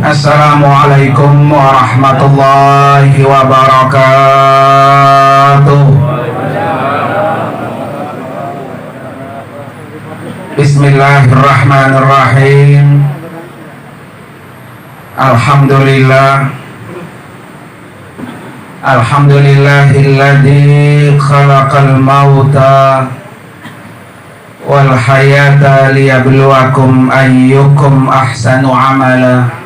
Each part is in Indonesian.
Assalamualaikum warahmatullahi wabarakatuh. Bismillahirrahmanirrahim. Alhamdulillahilladzi khalaqal mauta wal hayata liyabluwakum ayyukum ahsanu amala.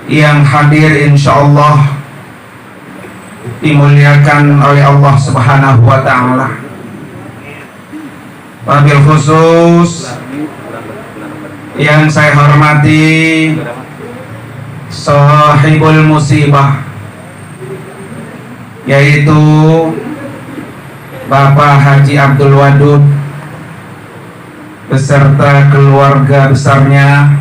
Yang hadir insyaallah dimuliakan oleh Allah Subhanahu wa taala. Wabil khusus yang saya hormati sahibul musibah, yaitu Bapak Haji Abdul Wadud beserta keluarga besarnya,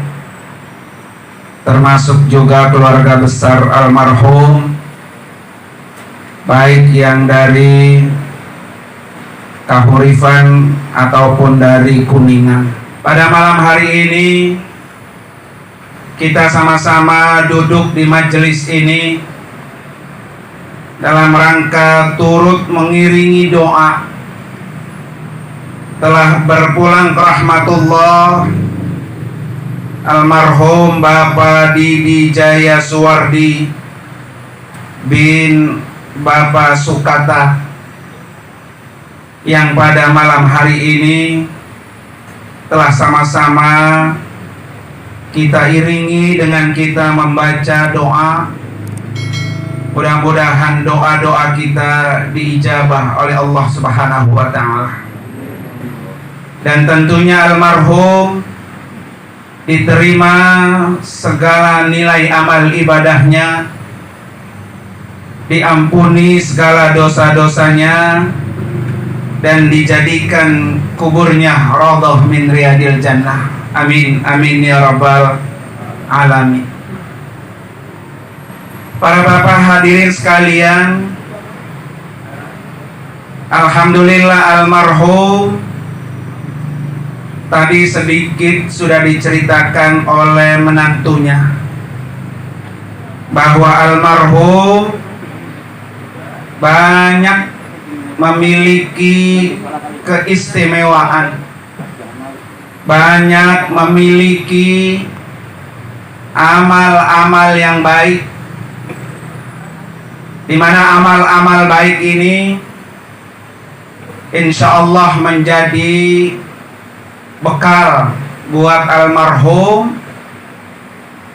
termasuk juga keluarga besar almarhum, baik yang dari Kahuripan ataupun dari Kuningan. Pada malam hari ini kita sama-sama duduk di majelis ini dalam rangka turut mengiringi doa telah berpulang ke rahmatullah almarhum Bapak Didi Jaya Suwardi bin Bapak Sukata, yang pada malam hari ini telah sama-sama kita iringi dengan kita membaca doa. Mudah-mudahan doa-doa kita diijabah oleh Allah Subhanahu wa taala. Dan tentunya almarhum diterima segala nilai amal ibadahnya, diampuni segala dosa-dosanya, dan dijadikan kuburnya radhah min riyadil jannah. Amin amin ya rabbal alamin. Para bapak hadirin sekalian, alhamdulillah almarhum tadi sedikit sudah diceritakan oleh menantunya bahwa almarhum banyak memiliki keistimewaan, banyak memiliki amal-amal yang baik, di mana amal-amal baik ini insya Allah menjadi bekal buat almarhum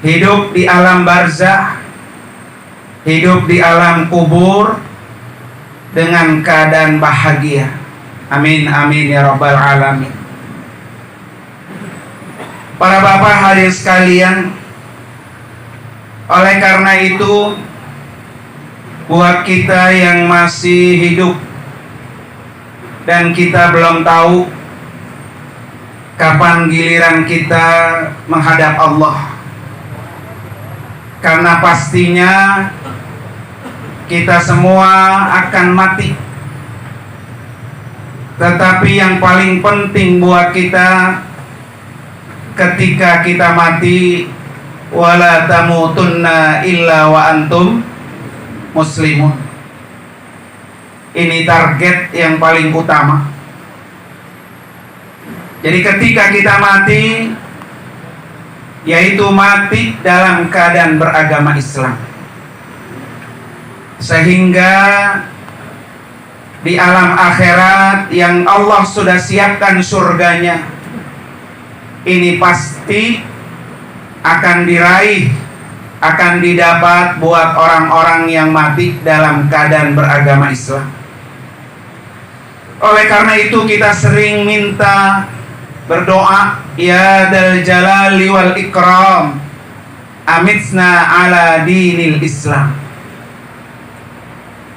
hidup di alam barzah, hidup di alam kubur dengan keadaan bahagia. Amin amin ya rabbal alamin. Para bapak hadirin sekalian, oleh karena itu buat kita yang masih hidup dan kita belum tahu kapan giliran kita menghadap Allah, karena pastinya kita semua akan mati. Tetapi yang paling penting buat kita ketika kita mati, wala tamutunna illa wa antum muslimun. Ini target yang paling utama. Jadi ketika kita mati, yaitu mati dalam keadaan beragama Islam, sehingga di alam akhirat yang Allah sudah siapkan surganya, ini pasti akan diraih, akan didapat buat orang-orang yang mati dalam keadaan beragama Islam. Oleh karena itu kita sering minta berdoa, ya dal jalali wal ikram, amitsna ala dinil Islam.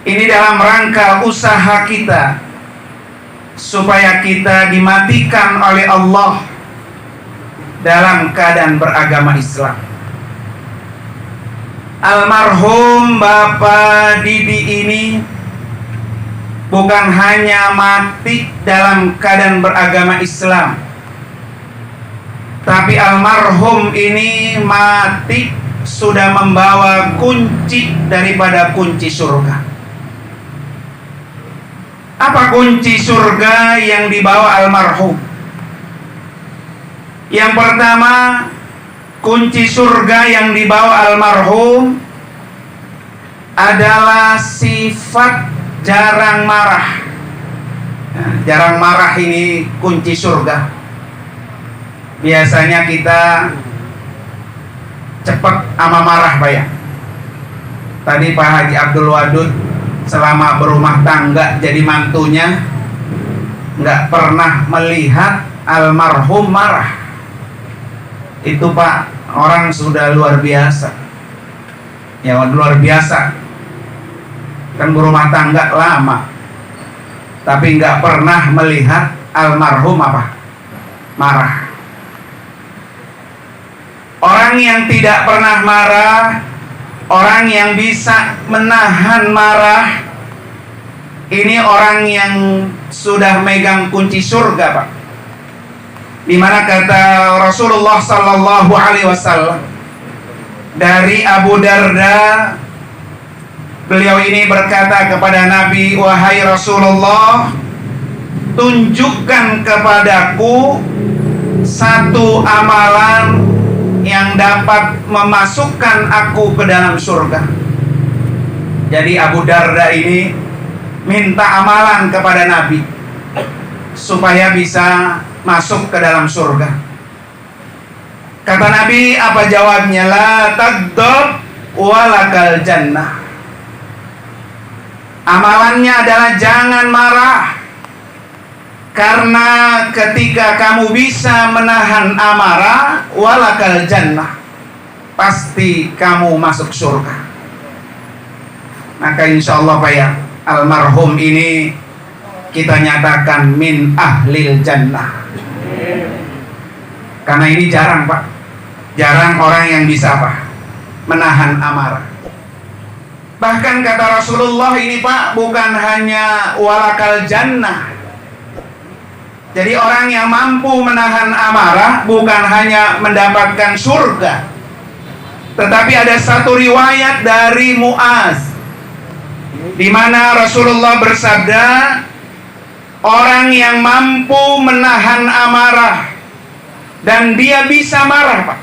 Ini dalam rangka usaha kita supaya kita dimatikan oleh Allah dalam keadaan beragama Islam. Almarhum Bapak Didi ini bukan hanya mati dalam keadaan beragama Islam, tapi almarhum ini mati sudah membawa kunci daripada kunci surga. Apa kunci surga yang dibawa almarhum? Yang pertama, kunci surga yang dibawa almarhum adalah sifat jarang marah. Nah, jarang marah ini kunci surga. Biasanya kita cepat ama marah, Pak ya. Tadi Pak Haji Abdul Wadud selama berumah tangga jadi mantunya nggak pernah melihat almarhum marah. Itu Pak, orang sudah luar biasa. Ya luar biasa. Kan berumah tangga lama, tapi nggak pernah melihat almarhum apa? Marah. Orang yang tidak pernah marah, orang yang bisa menahan marah, ini orang yang sudah megang kunci surga, Pak. Dimana kata Rasulullah Sallallahu Alaihi Wasallam dari Abu Darda, beliau ini berkata kepada Nabi, wahai Rasulullah, tunjukkan kepadaku satu amalan yang dapat memasukkan aku ke dalam surga. Jadi Abu Darda ini minta amalan kepada Nabi supaya bisa masuk ke dalam surga. Kata Nabi, apa jawabnya? La taghdab walakal jannah. Amalannya adalah jangan marah, karena ketika kamu bisa menahan amarah, walakal jannah, pasti kamu masuk surga. Maka insya Allah Pak ya, almarhum ini kita nyatakan min ahlil jannah. Karena ini jarang Pak, jarang orang yang bisa apa? Menahan amarah. Bahkan kata Rasulullah ini Pak, bukan hanya walakal jannah. Jadi orang yang mampu menahan amarah bukan hanya mendapatkan surga, tetapi ada satu riwayat dari Muaz, di mana Rasulullah bersabda, orang yang mampu menahan amarah dan dia bisa marah, Pak,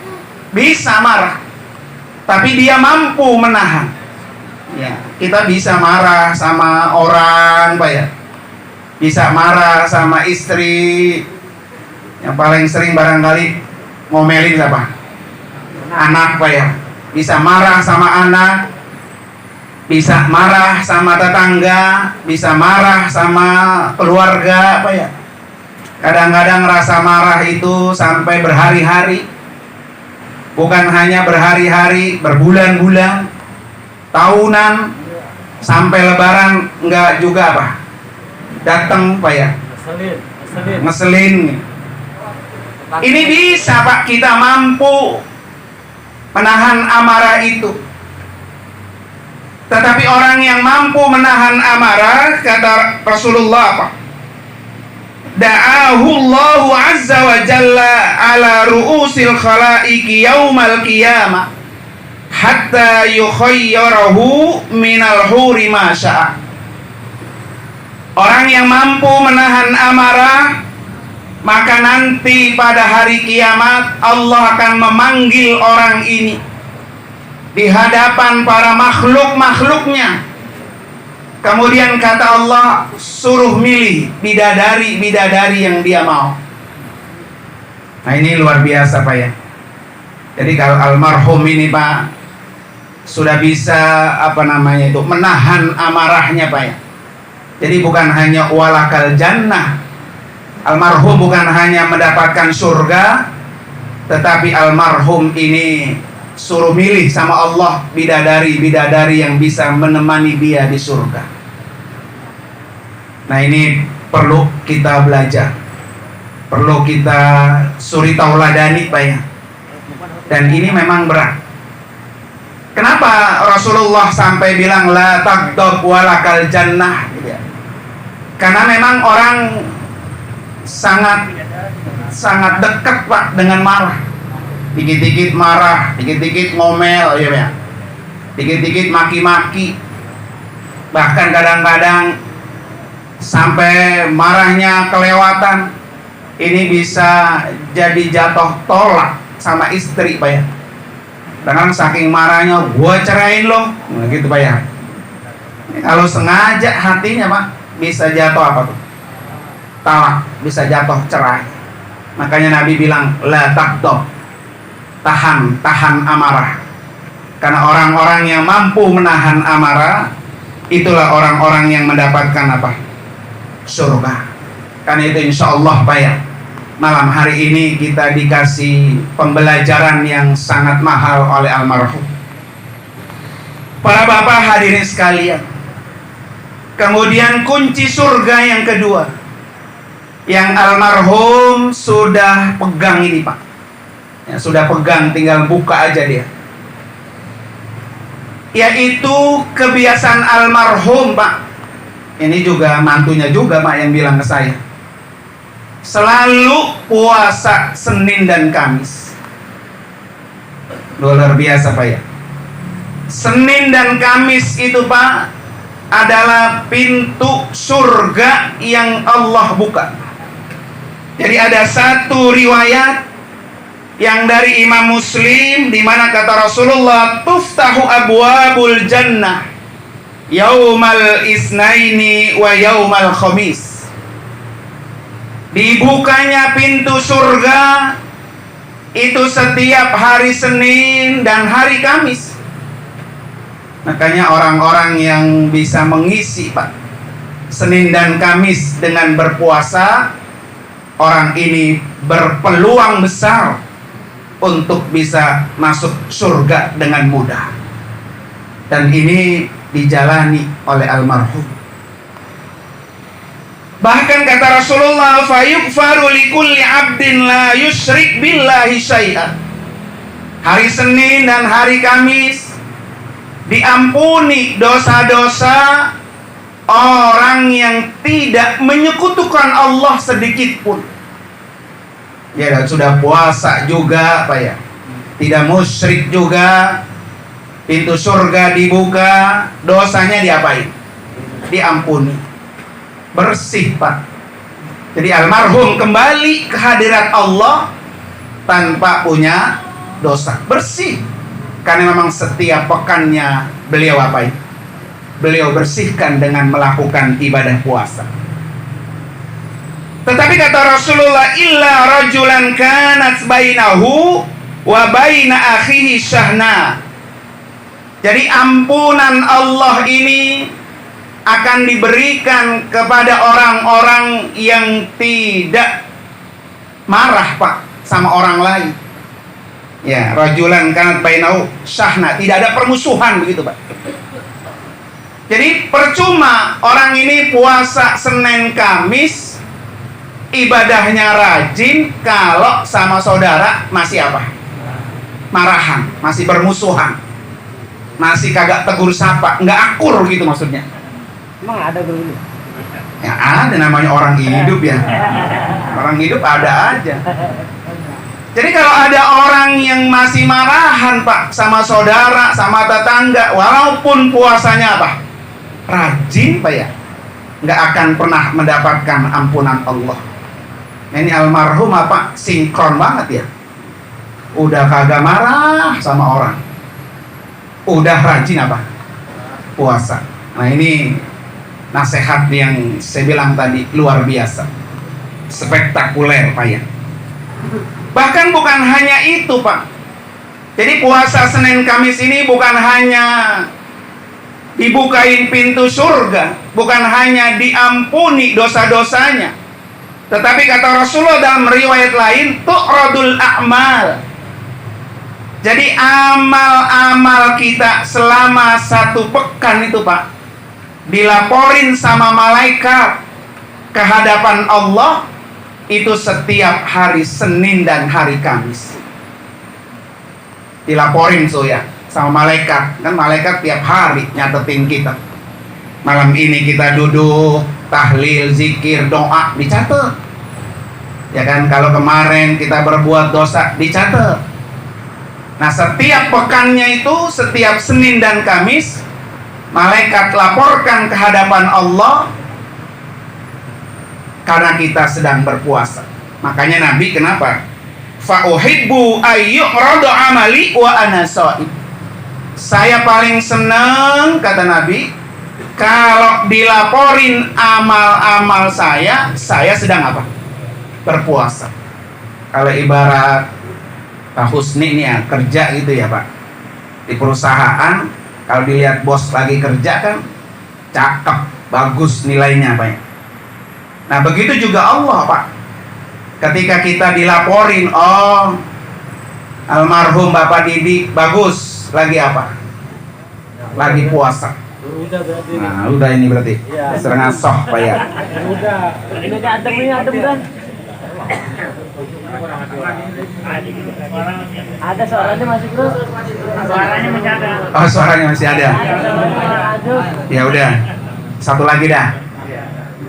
bisa marah, tapi dia mampu menahan. Ya, kita bisa marah sama orang, Pak ya. Bisa marah sama istri. Yang paling sering barangkali ngomelin siapa? Anak, Pak ya. Bisa marah sama anak, bisa marah sama tetangga, bisa marah sama keluarga, Pak ya. Kadang-kadang rasa marah itu sampai berhari-hari. Bukan hanya berhari-hari, berbulan-bulan, tahunan, sampai lebaran enggak juga, Pak. Datang Pak ya, ngeselin. Ini bisa Pak, kita mampu menahan amarah itu. Tetapi orang yang mampu menahan amarah, kata Rasulullah Pak, da'ahu Allahu azza wa jalla ala ru'usil khalaiqi yaumal qiyamah hatta yukhayyarahu minal huri ma sya'a. Orang yang mampu menahan amarah, maka nanti pada hari kiamat Allah akan memanggil orang ini di hadapan para makhluk-makhluknya. Kemudian kata Allah, suruh milih bidadari-bidadari yang dia mau. Nah ini luar biasa Pak ya. Jadi kalau almarhum ini Pak sudah bisa menahan amarahnya Pak ya. Jadi bukan hanya walakal jannah, almarhum bukan hanya mendapatkan surga, tetapi almarhum ini suruh milih sama Allah bidadari-bidadari yang bisa menemani dia di surga. Nah ini perlu kita belajar, perlu kita suri tauladani Pak ya. Dan ini memang berat. Kenapa Rasulullah sampai bilang la taghdab walakal jannah? Karena memang orang sangat dekat Pak dengan marah. dikit-dikit marah, dikit-dikit ngomel, ya, dikit-dikit maki-maki, bahkan kadang-kadang sampai marahnya kelewatan. Ini bisa jadi jatuh tolak sama istri, Pak ya. Kadang saking marahnya, gua cerain lo, nah, gitu Pak ya. Kalau sengaja hatinya Pak, bisa jatuh apa tuh? Talak, bisa jatuh cerai. Makanya Nabi bilang, la taqdob, tahan amarah. Karena orang-orang yang mampu menahan amarah, itulah orang-orang yang mendapatkan apa? Surga. Karena itu insya Allah Pak ya, malam hari ini kita dikasih pembelajaran yang sangat mahal oleh almarhum. Para bapak hadirin sekalian, kemudian kunci surga yang kedua yang almarhum sudah pegang ini Pak ya, sudah pegang, tinggal buka aja dia, yaitu kebiasaan almarhum Pak. Ini juga mantunya juga Pak yang bilang ke saya, selalu puasa Senin dan Kamis. Luar biasa Pak ya. Senin dan Kamis itu Pak adalah pintu surga yang Allah buka. Jadi ada satu riwayat yang dari Imam Muslim, di mana kata Rasulullah, tuftahu abwabul jannah yaumal isnaini wa yaumal khamis. Dibukanya pintu surga itu setiap hari Senin dan hari Kamis. Makanya orang-orang yang bisa mengisi Pak Senin dan Kamis dengan berpuasa, orang ini berpeluang besar untuk bisa masuk surga dengan mudah. Dan ini dijalani oleh almarhum. Bahkan kata Rasulullah, fayughfaru likulli abdin la yusyrik billahi syai'an. Hari Senin dan hari Kamis diampuni dosa-dosa orang yang tidak menyekutukan Allah sedikit pun. Ya, dan sudah puasa juga Pak ya, tidak musyrik juga, pintu surga dibuka, dosanya diapain? Diampuni, bersih Pak. Jadi almarhum kembali ke hadirat Allah tanpa punya dosa, bersih. Karena memang setiap pekannya beliau apain? Beliau bersihkan dengan melakukan ibadah puasa. Tetapi kata Rasulullah, illa rajulan kanat bainahu wa baina akhihi syahna. Jadi ampunan Allah ini akan diberikan kepada orang-orang yang tidak marah Pak sama orang lain. Ya, rajulan kanat bainahu syahna, tidak ada permusuhan begitu Pak. Jadi percuma orang ini puasa Senin Kamis, ibadahnya rajin, kalau sama saudara masih apa? Marahan, masih bermusuhan, masih kagak tegur sapa, nggak akur gitu maksudnya. Emang ada begitu? Ya ada, namanya orang hidup ya. Orang hidup ada aja. Jadi kalau ada orang yang masih marahan Pak sama saudara, sama tetangga, walaupun puasanya apa? Rajin Pak ya, nggak akan pernah mendapatkan ampunan Allah. Nah, ini almarhum apa? Sinkron banget ya. Udah kagak marah sama orang, udah rajin apa? Puasa. Nah ini nasihat yang saya bilang tadi luar biasa, spektakuler Pak ya. Bahkan bukan hanya itu Pak. Jadi puasa Senin Kamis ini bukan hanya dibukain pintu surga, bukan hanya diampuni dosa-dosanya, tetapi kata Rasulullah dalam riwayat lain, tu'radul a'mal. Jadi amal-amal kita selama satu pekan itu Pak, dilaporin sama malaikat ke hadapan Allah, itu setiap hari Senin dan hari Kamis. Dilaporin so ya sama malaikat. Kan malaikat tiap hari nyatetin kita. Malam ini kita duduk tahlil, zikir, doa, dicatat. Ya kan, kalau kemarin kita berbuat dosa, dicatat. Nah, setiap pekannya itu, setiap Senin dan Kamis, malaikat laporkan ke hadapan Allah karena kita sedang berpuasa. Makanya Nabi kenapa? Fa uhibbu ayyuradu amali wa ana shaim. Saya paling senang, kata Nabi, kalau dilaporin amal-amal saya sedang apa? Berpuasa. Kalau ibarat Pak Husni nih ya, kerja gitu ya Pak, di perusahaan, kalau dilihat bos lagi kerja kan cakep, bagus nilainya Pak ya. Nah begitu juga Allah Pak, ketika kita dilaporin, oh almarhum Bapak Didi bagus, lagi apa? Lagi puasa. Nah udah ini berarti setengah soh Pak ya. Udah adem kan. Ada suaranya masih bro. Suaranya masih ada. Oh suaranya masih ada. Ya udah, satu lagi dah.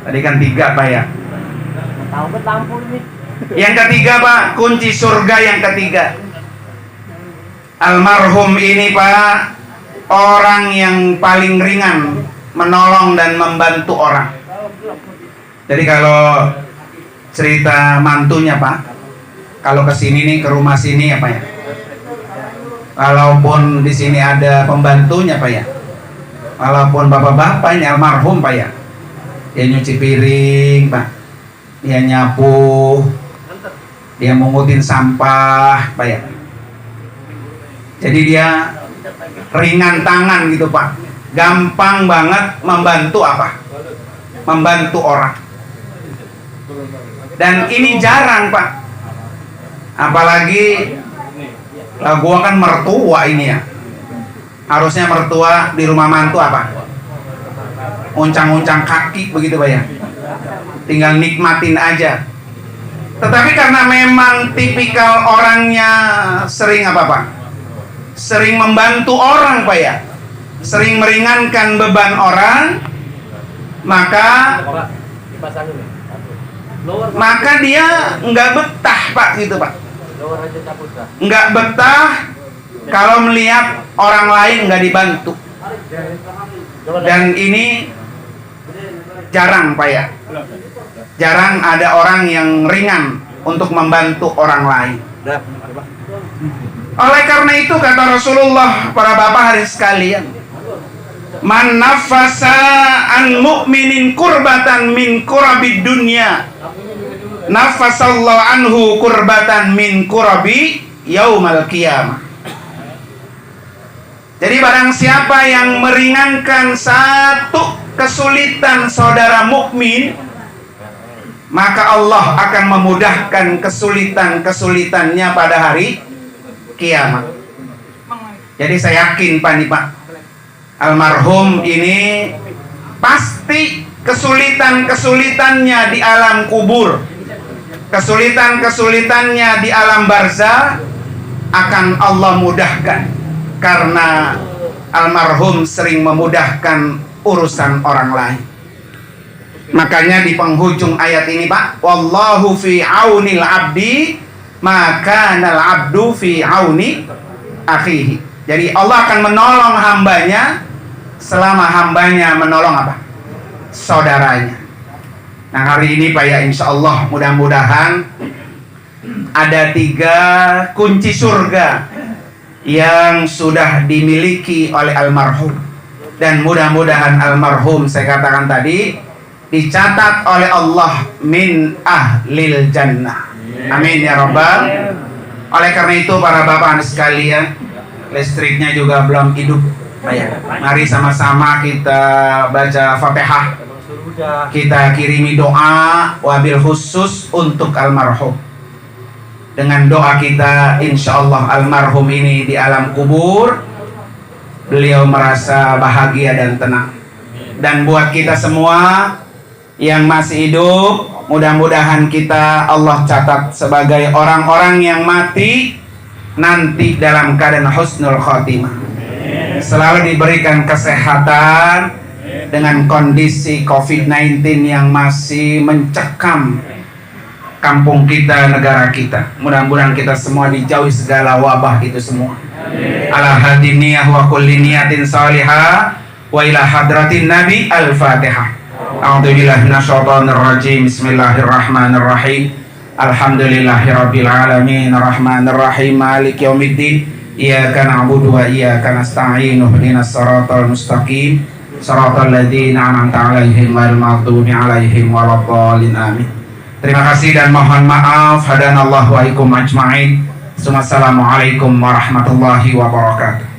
Tadi kan 3 Pak ya. Tahu ke lampu ini. Yang ketiga Pak, kunci surga yang ketiga. Almarhum ini Pak, orang yang paling ringan menolong dan membantu orang. Jadi kalau cerita mantunya Pak, kalau ke sini nih, ke rumah sini ya Pak ya, walaupun di sini ada pembantunya Pak ya, walaupun bapak-bapak ini almarhum Pak ya, dia nyuci piring Pak, dia nyapu, dia mungutin sampah Pak ya, jadi dia ringan tangan gitu Pak, gampang banget membantu apa? Membantu orang. Dan ini jarang Pak, apalagi gua kan mertua ini ya, harusnya mertua di rumah mantu apa? Uncang-uncang kaki begitu Pak ya, tinggal nikmatin aja. Tetapi karena memang tipikal orangnya sering apa Pak? Sering membantu orang Pak ya, sering meringankan beban orang, maka dia nggak betah Pak gitu Pak, nggak betah kalau melihat orang lain nggak dibantu. Dan ini jarang Pak ya, jarang ada orang yang ringan untuk membantu orang lain. Oleh karena itu kata Rasulullah, para bapak hari sekalian, man nafasa an mu'minin kurbatan min kurabid dunya, nafasallahu anhu kurbatan min kurabi yaumal qiyamah. Jadi barang siapa yang meringankan satu kesulitan saudara mukmin, maka Allah akan memudahkan kesulitan-kesulitannya pada hari kiamat. Jadi saya yakin Pak, almarhum ini pasti kesulitan-kesulitannya di alam kubur, kesulitan-kesulitannya di alam barzah akan Allah mudahkan, karena almarhum sering memudahkan urusan orang lain. Makanya di penghujung ayat ini Pak, wallahu fi aunil abdi maka nal abdu fi auni akhihi. Jadi Allah akan menolong hambanya selama hambanya menolong apa? Saudaranya. Nah hari ini Pak ya, insya Allah mudah-mudahan ada 3 kunci surga yang sudah dimiliki oleh almarhum, dan mudah-mudahan almarhum saya katakan tadi dicatat oleh Allah min ahlil jannah. Amin ya rabbal. Oleh karena itu para bapak sekalian, listriknya juga belum hidup. Mari sama-sama kita baca Fatihah, kita kirimi doa wabil khusus untuk almarhum. Dengan doa kita, insya Allah almarhum ini di alam kubur beliau merasa bahagia dan tenang. Dan buat kita semua yang masih hidup, mudah-mudahan kita Allah catat sebagai orang-orang yang mati nanti dalam keadaan husnul khotimah, selalu diberikan kesehatan dengan kondisi COVID-19 yang masih mencekam kampung kita, negara kita. Mudah-mudahan kita semua dijauhi segala wabah itu semua. ala hadin niyah wa kulli niyatin salihah wa ila hadratin nabi. Al-Fatihah. A'udzubillahi minasyaitonir rajim. Bismillahirrahmanirrahim. Alhamdulillahirabbil alamin arrahmanir rahim maliki yaumiddin. Iyyaka na'budu wa iyyaka nasta'in. Ihdinas siratal mustaqim. Shiratal ladzina an'amta 'alaihim ghairil maghdubi 'alaihim waladdallin. Amin. Terima kasih dan mohon maaf. Hadanallahu wa iyyakum ajma'in. Assalamualaikum warahmatullahi wabarakatuh.